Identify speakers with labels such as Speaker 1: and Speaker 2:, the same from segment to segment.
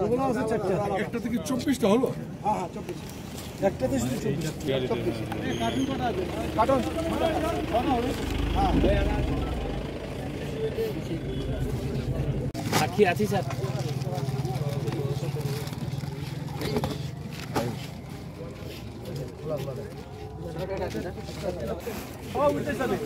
Speaker 1: ওগুলো আছে 4টা।
Speaker 2: একটা থেকে 24টা হলো।
Speaker 1: হ্যাঁ হ্যাঁ 24 একটাতে 24 এই কার্টুন কটা আছে কার্টুন হ্যাঁ
Speaker 3: আখি আছে স্যার
Speaker 1: ও উঠে যাবে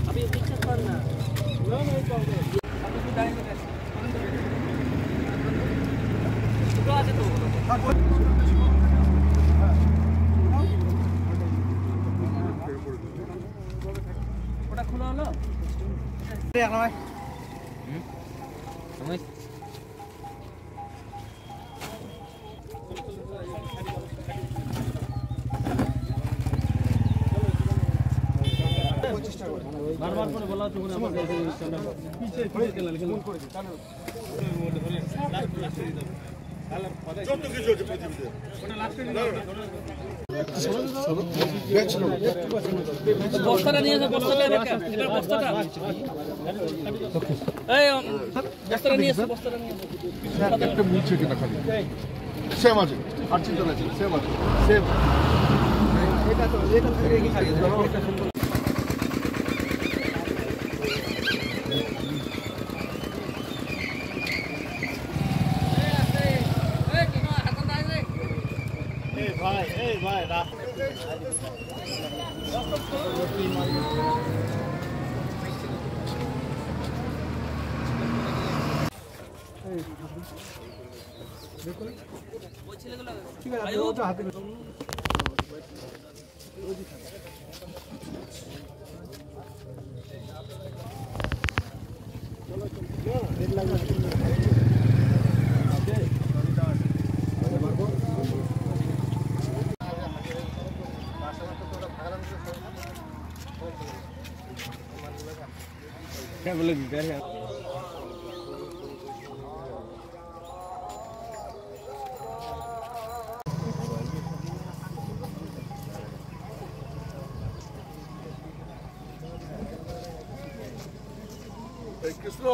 Speaker 3: अभी पीछे करना ওটা খোলা হলো বারবার করে বলা হচ্ছে আমার কাছে পিছে পিছে গেল লেকিন ফোন করে কানে মোটে ধরে লাস্ট লাস্ট দিয়ে দাও তাহলে যত কিছু আছে পৃথিবীতে ওটা লাস্টে দিয়ে দাও বস্তাটা নিয়ে এসো বস্তাটা এটা বস্তাটা এই বস্তাটা নিয়ে এসো বস্তাটা নিয়ে এসো
Speaker 2: একটা মিলছে কিনা খালি সেম আছে আর চিন্তা আছে সেম আছে সেম
Speaker 1: এটা তো এটা থেকে কি খালি এটা সুন্দর भाई ठीक है वो हाथ में क्या बोले बिगाड़ है
Speaker 2: कृष्ण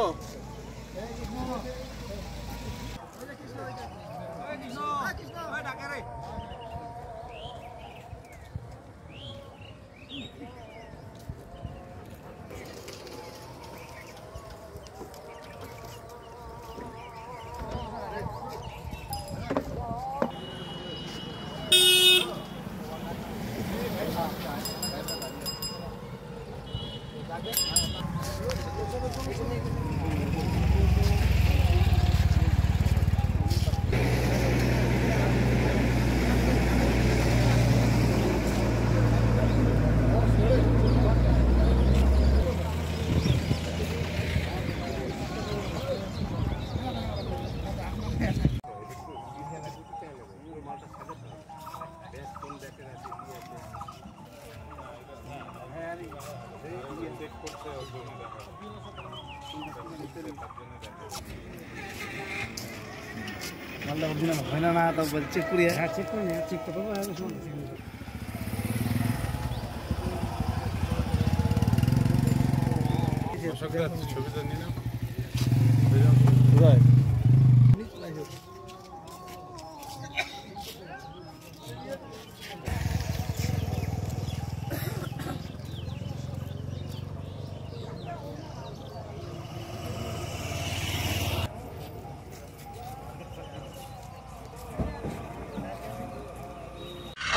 Speaker 1: मालदा दिन होइन ना त चेक पुरी है चेक पुरी है चेक तो बाबा है सुन
Speaker 2: সকালে ছবিটা নিয়ে নাও
Speaker 1: রাইট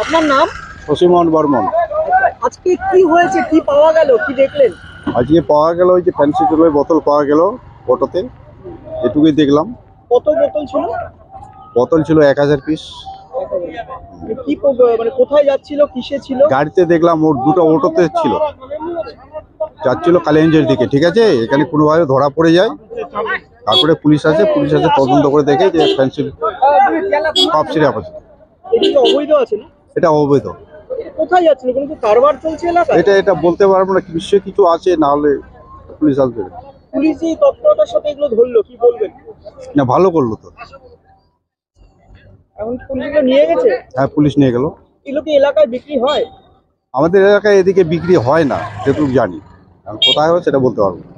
Speaker 4: আপনার নাম?
Speaker 5: অসীমন বর্মন।
Speaker 4: আজকে কি হয়েছে, কি পাওয়া গেল, কি দেখলেন?
Speaker 5: আজকে পাওয়া গেল ওই যে ফ্যান্সিটলের বোতল পাওয়া গেল অটোতে, এটুকুই দেখলাম।
Speaker 4: কত বোতল ছিল?
Speaker 5: বোতল ছিল 1000 পিস।
Speaker 4: কি মানে কোথায় যাচ্ছিল, কিসে ছিল?
Speaker 5: গাড়িতে দেখলাম, ওর দুটো অটোতে ছিল। যাচ্ছিল কালিগঞ্জের দিকে, ঠিক আছে, এখানে কোনোভাবে ধরা পড়ে যায়। তারপরে পুলিশ আসে তদন্ত করে দেখে যে ফ্যান্সি কফ সিরাপ আছে।
Speaker 4: এটা কি অবৈধ আছে না?
Speaker 5: এটা অবৈধ।
Speaker 4: কোথায় যাচ্ছিল? কোনো কি কারবার চলছে এলাকায়?
Speaker 5: এটা বলতে পারবো না, নিশ্চয়ই কিছু আছে, না হলে পুলিশ আসবে।
Speaker 4: পুলিশই তৎপরতার সাথে এগুলো ধরলো, কি বলবেন?
Speaker 5: না, ভালো করলো তো।
Speaker 4: এখন পুলিশগুলো নিয়ে গেছে?
Speaker 5: হ্যাঁ, পুলিশ নিয়ে গেল।
Speaker 4: এগুলো কি এলাকায় বিক্রি হয়?
Speaker 5: আমাদের এলাকায় এদিকে বিক্রি হয় না, যেটুকু জানি। আর কোথায় হয় সেটা বলতে পারবো না।